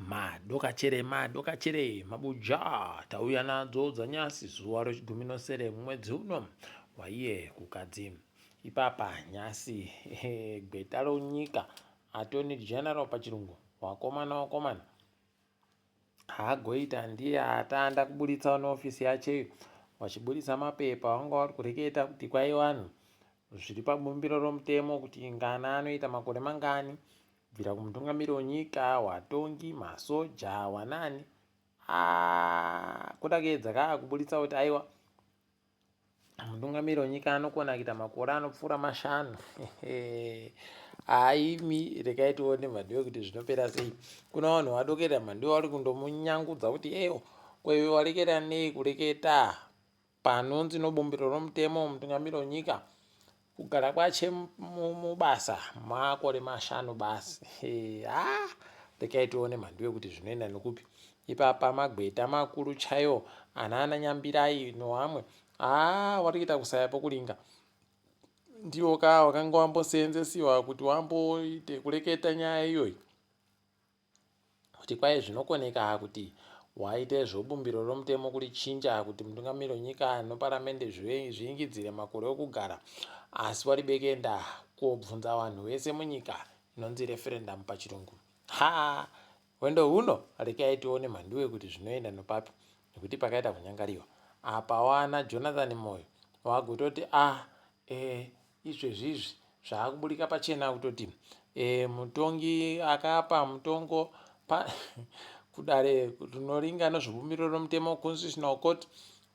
madokachere mabuja tauya nadzo dzanyasi zuva rechigumi nosere mumwedzi uno waiye Kukadzi. Ipapa nyasi gweta ronyika attorney general pachirungu wakomana haagoita ndiye ataanda kuburitsa neofisi yacheyo vachiburitsa mapepa vanga vari kureketa kuti kwai vanhu zviri pabumbiro romutemo kuti ngana anoita makore mangani kubvira kumutungamiri wenyika, watongi, masoja, wanani kuda kuedza kuburitsa kuti aiwa mutungamiri wenyika anokona kuita makore anopfuura 5 haimi regai tione Mhanduwe kuti zvinopera sei. Kuna vanhu vadokerera Mhanduwe vari kundomunyangudza kuti eyo kwaiwe wareketa nei kureketa panonzi nobumbiro romutemo mutungamiri wenyika kugara kwache mubasa makore 5 basi. Regai tione Mhanduwe kuti zvinoenda nokupi. Ipapa magweta makuru chaiwo ana Nyambirai nevamwe vari kuita kusaya pokuringa ndiwo wakanga wamboseenzesiwa kuti wamboite kureketa nyaya iyoyi kuti kwai zvinokoneka kuti waite zvobumbiro romutemo kurichinja kuti mutungamiri wenyika neparamende zviingidzire makore okugara asi waribekenda kobvunza vanhu vese munyika inonzi referendum pachirungu. Wendo huno rekai tione Mhanduwe kuti zvinoenda nopapi nekuti pakaita kunyangariwa apa wana Jonathan Moyo wagototi izvezvizvi zvaakuburika pachena kutoti mutongi akapa mutongo kudare rinoringa nezvobumbiro romutemo constitutional court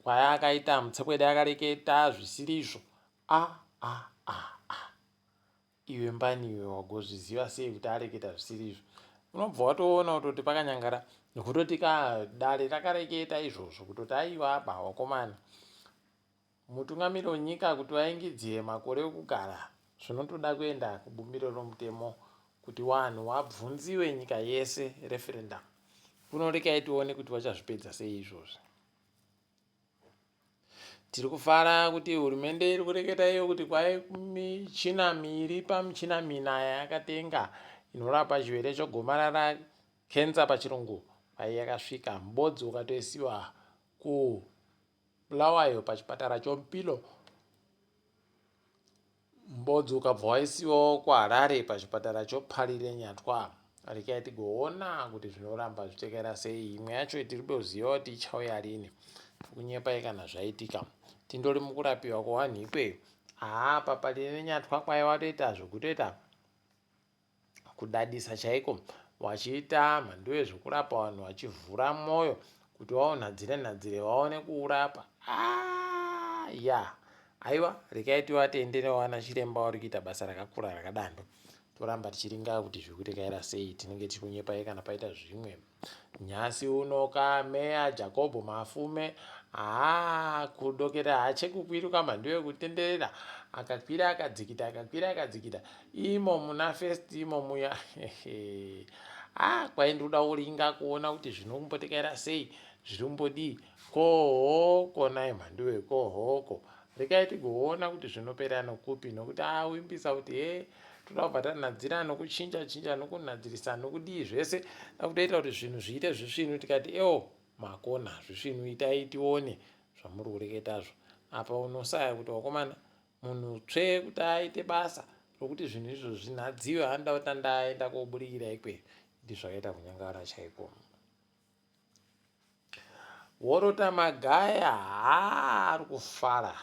kwaya akaita mutsekwede akareketa zvisirizvo. Iwe mbani iwe wagozviziva sei kuti areketa zvisirizvo? Unobva watoona kutoti pakanyangara nekutoti dare rakareketa izvozvo kutoti aiwa aba wakomana mutungamiri wenyika kuti vaingidziye makore okugara zvinotoda kuenda kubumbiro romutemo kuti vanhu wabvunziwe nyika yese referendum. Kunorekai tione kuti vachazvipedza sei izvozvo. Tiri kufara kuti hurumende iri kureketa iyo kuti kwai michina miri pamichina 4 yakatenga inorapa chirwere chegomarara kenza pachirungu pai yakasvika mbodzi ukatoisiwa Bulaway pachipatara choMupilo, mbodzi ukabva waisiwawo kuHarare pachipatara choParire Nyatwa. Rekai tigoona kuti zvinoramba zvichitekerera sei. Imwe yacho tiri kuziva kuti ichauya rini kunyepai kana zvaitika. Tindori mukurapiwa kwevanhu ikweyo Paparire neNyatwa kwaiva toita zvokutoita kudadisa chaiko wachiita Mhanduwe zvokurapa vanhu vachivhura mwoyo kuti vaonhadzire vaone kuurapa. Aiwa rekai tivatende wana chiremba vari kuita basa rakakura rakadaro. Toramba tichiringa kuti zviri kutekerera sei. Tinenge tiri kunyepai kana paita zvimwe. Nyasi uno kameya Jacob Mafume kudokera hachekukwiruka Mhanduwe kutenderera akakwira akadzikita imo muna first imo muya kwai ndoda kuringa kuona kuti zvinombotekerera sei zviri kumbodii kohoko nai Mhanduwe kohoko. Rekai tigoona kuti zvinopera nokupi nokuti wimbisa kuti toda kubva tanhadzira nokuchinja nokunhadzirisa nokudii zvese dakutoita kuti zvinhu zviite zvisvinu tikati makona zvisvinu itai tione zvamuri kureketazvo. Apa unosaya kuti wakomana munhu tsve kuti aite basa rokuti zvinhu izvo zvinhadziwe anoda kuti ndaenda koburikira ikweyo ndi zvakaita kunyangara chaiko. Worota Magaya ari kufara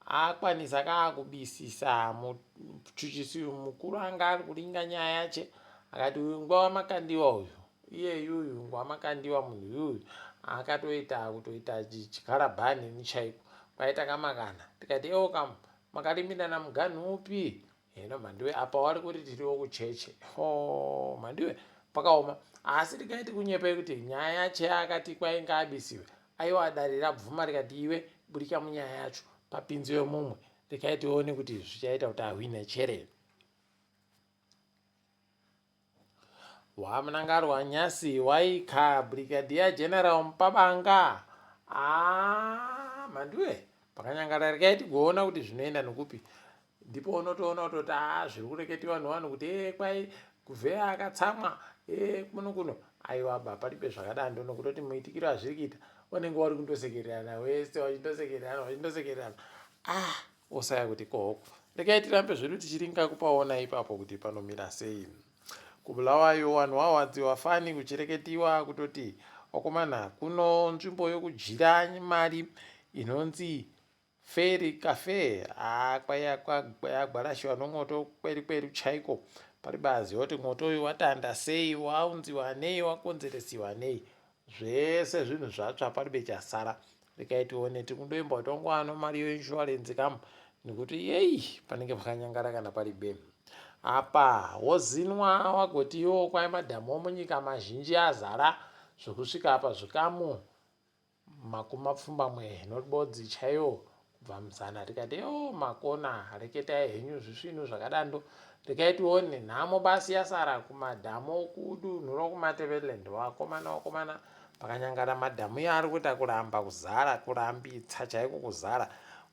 akwanisa kubisisa muchuchisi mukuru anga ari kuringa nyaya yache akati uyu ngwa wamakandiwa uyu iyeyuyu ngwa wamakandiwa munhu yuyu akatoita kutoita chikarabhani nichaiko kwaita kamakana tikati makarimbirana muganhu upi Mhanduwe apa wari kuti tiriwo kucheche Mhanduwe pakaoma asi tikaiti kunyepai kuti nyaya yache akati kwainga abisiwe aiwa dare rabvuma rikati iwe burika munyaya yacho papinziwe mumwe. Rekai tione kuti zvichaita kuti ahwine chere. Wamunangaro wanyasi waika brigadier general Mupabanga Mhanduwe pakanyangara. Rekai tigoona kuti zvinoenda nokupi. Ndipo unotoona kutoti zviri kureketiwa nevanhu kuti kwai kuvheya akatsamwa kuno aiwa ba palibe zvakadando nokutoti muitikiro hazviri kuita wanenge wari kundosekererana wese wachindosekererana osaya kuti kohoko regai tirambe zvedu tichiringa kupaona ipapo kuti panomira sei. Kubulawayo vanhu vawadziwa fani kuchireketiwa kutoti wakomana kuno nzvimbo yokujira mari inonzi feri cafe kwayagwarashiwa nomwoto kweri chaiko pari bazi kuti mwoto uyu watanda sei, waunziwa nei, wakonzeresiwa nei, zvese zvinhu zvatsva paribe chasara. Regai tione tikundoimba kuti wangwano mari yoinsurance kam nekuti yei panenge pakanyangara kana paribe. Apa wozinwa wagotiwo kwai madhamu munyika mazhinji azara zvokusvika apa zvikamu makumi apfumbamwe nobodzi chaiyo kubva muzana. Tikati makona reketai henyu zvisvinu zvakadando. Regai tione nhamo basi yasara kumadhamu kudunhu rokumatebeleland. Wakomana pakanyangara madhamu yaari kuita kuramba kuzara, kurambitsa chaiko kuzara,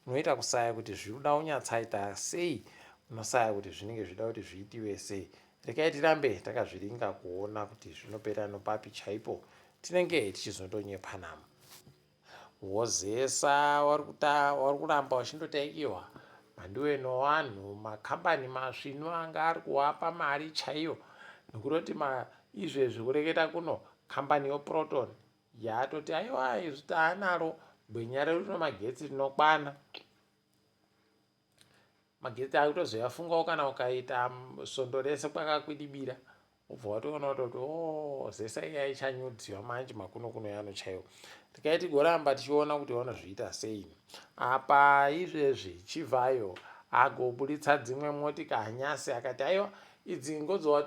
unoita kusaya kuti zviruda unyatsaita sei, unosaya kuti zvinenge zvida kuti zviitiwe sei. Regai tirambe takazviringa kuona kuti zvinopera nopapi chaipo tinenge tichizondonyepanamo. Wozesa wari kuramba wachindotaikiwa Mhanduwe nevanhu makambani masvinu anga ari kuwapa mari chaiyo nekutoti izvezvi kureketa kuno kambani yoproton yatoti aiwa izvi taanaro gwenya redu magetsi rinokwana. Magetsi akutozoyafungawo kana ukaita sondo rese kwakakwidibira ubva watoona kutoti zesa iya ichanyudziwa manje makuno yano chaiwo. Regai tigoramba tichiona kuti vanozviita sei. Apa izvezvi Chivayo agobuditsa dzimwe motika nyasi akati aiwa idzi ngodzo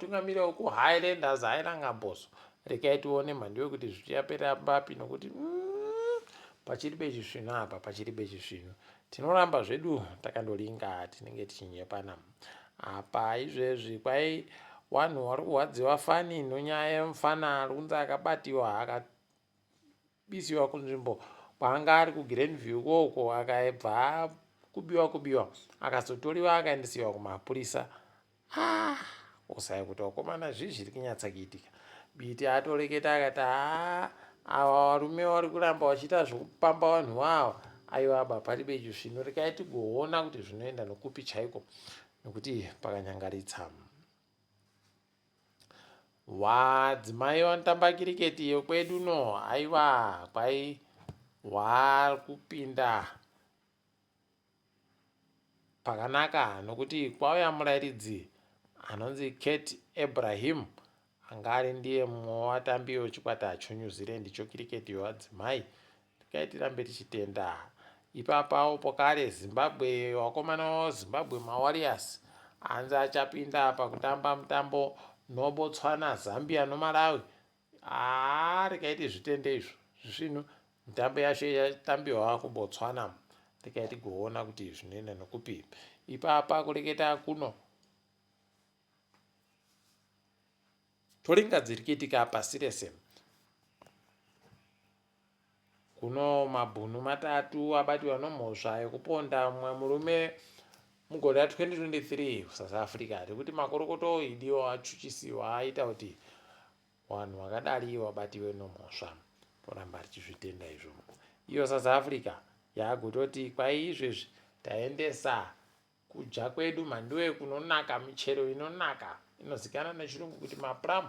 ku Highlanders airangamboso. Regai tione Mhanduwe kuti zvichapera papi nokuti pachiri pechisvino apa pachiri pechisvino tinoramba zvedu takandoringa tinenge tichinyepana. Apa izvezvi kwai vanhu vari kurwadziwa fani nonyaya yemufana ari kunzi akabatiwa akabisiwa kunzvimbo kwaanga ari kuGrandview koko akabva kubiwa akazotoriwa akaendesiwa kumapurisa. Osaya kuti wakomana zviri kunyatsa kuitika. Biti atoreketa akati ava varume vari kuramba vachiita zvokupamba vanhu vavo aiwa paribe chizvino. Regai tigoona kuti zvinoenda nokupi chaiko nekuti pakanyangaritsa. Wadzimai vanotamba kiriketi yokwedu no aiwa kwai vari kupinda pakanaka nokuti kwauya murairidzi anonzi Kate Abraham anga ari ndiye mumwe watambi wechikwata cheNew Zealand chokiriketi yowadzimai. Regai tirambe tichitenda. Ipapawo pokare Zimbabwe wakomana waZimbabwe maWarriors hanzi achapinda pakutamba mutambo noBotswana, Zambia noMalawi. Regai tizvitende izvo zvisvino mitambo yacho yatambiwa kuBotswana. Regai tigoona kuti zvinoenda nokupi. Ipapa kureketa kuno toringa dziri kuitika pasi rese. Kuno mabhunu matatu abatiwa nomhosva yekuponda mumwe murume mugore ra2023 South Africa. Rekuti makorokoto idiwa achuchisiwa aita kuti vanhu vakadari vabatiwe nomhosva. Toramba tichizvitenda izvo. Iyo South Africa yaagototi kwai izvezvi taendesa kudya kwedu Mhanduwe kunonaka, michero inonaka inozikanwa nechirungu kuti maplum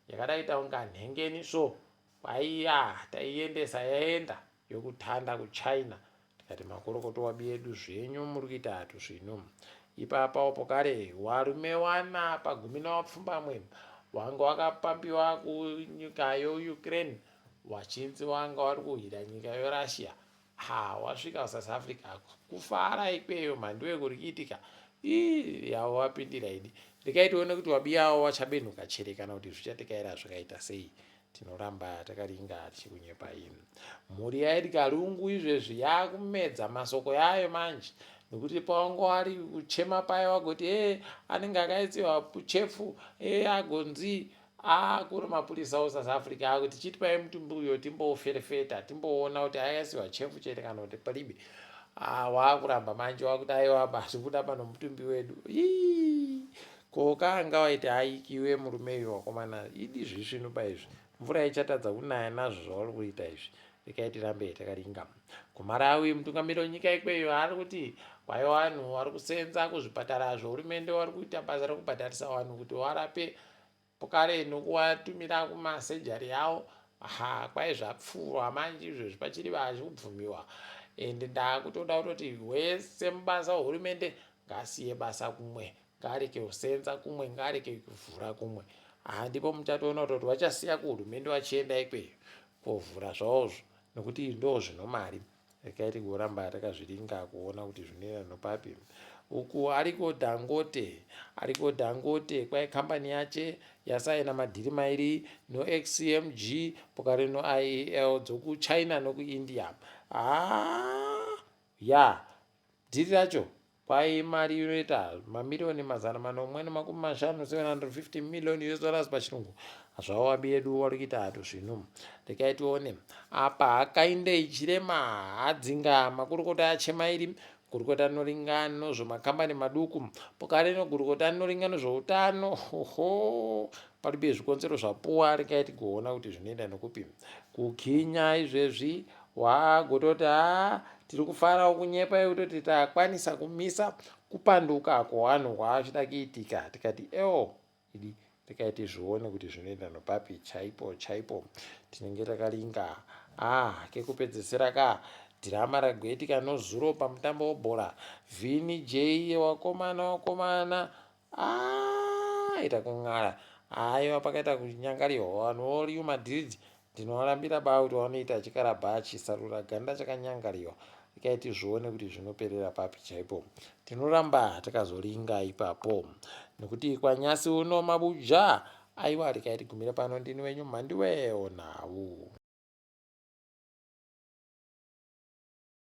yakadaita unga nhengeni kwaiya taiendesa yaenda yokutanda kuChina. Tikati makorokoto wabi edu zvenyu muri kuita hatu zvino. Ipapa pokare varume 4 pagumi navapfumbamwe wanga wakapambiwa kunyika yoUkraine vachinzi wanga vari kuhwira nyika yoRussia. Wasvika South Africa kufara ikweyo Mhanduwe kuri kuitika yavo wapindira idi. Regai tione kuti wabiyawo wachabenuka chere kana kuti zvichatekaira zvakaita sei. Tinoramba takaringa tichikunyepai. Mhuri yaEdgar Lungu izvezvi yakumedza masoko yayo manje nekuti pawanga wari kuchema payo wagoti anenge akaitsiwa chefu agonzi kuri mapurisa oSouth Africa akuti chitipai mutumbi uyo timbouferefeta timboona kuti akaisiwa chefu chete kana kuti paribe. Waakuramba manje wakuti aiwa basi kuda pano mutumbi wedu ko kaanga waiti aikiwe murume uyu wakomana idi zvisvino paizvi mvura ichatadza kunaya nazvo zvauri kuita izvi rekai tirambe takaringa. kuMarawi mutungamiriri wenyika ikweyo ari kuti kwai vanhu vari kusenza kuzvipatara zvohurumende vari kuita basa rekubhadharisa vanhu kuti varape pokare nokuvatumira kumasejari yavo. Kwai zvapfuurwa manje izvezvi pachiri vachikubvumiwa ende ndaakutoda kutoti wese mubasa wehurumende ngasiye basa kumwe, ngaareke kusenza kumwe, ngaareke kuvhura kumwe. Ndipo muchatoona kutoti vachasiya kuhurumende vachienda ikweyo kovhura zvavozvo nokuti ndo zvino mari. Rekai tigoramba takazviringa kuona kuti zvinoenda nopapi. Uku ariko Dangote kwai kambani yache yasaina madhiri mairi noXCMG pokare noIEL dzokuChina nokuIndia. Dhiri racho kwai mari inoita mamirioni 450 $750 million pachirungu. Zvavabi edu vari kuita hato zvino. Rekai tione apa Hakainde Chirema hadzinga makurukota achemairi gurukota anoringa nozvemakambani maduku pokare nogurukota anoringa nozveutano. Pari pezvikonzero zvapuwa. Rekai tigoona kuti zvinoenda nokupi. Kukinya izvezvi wagototi tiri kufarawo kunyepa yekutoti takwanisa kumisa kupanduka kwevanhu kwaachida kuitika. Tikati idi rekai tizvione kuti zvinoenda nopapi chaipo tinenge takaringa. Kekupedzisira dhirama ragoitika nozuro pamutambo webhora. Vini J wakomana ita kung'ara. Aiva pakaita kunyangariwa vanhu Real Madrid ndinovarambira baa kuti vanoita chikarabha chisarura ganda chakanyangariwa. Rekai tizvione kuti zvinoperera papi chaipo. Tinoramba takazoringa ipapo nokuti kwanyasi uno mabuja. Aiwa rekai tigumire pano. Ndini wenyu Mhanduwe Wenhau.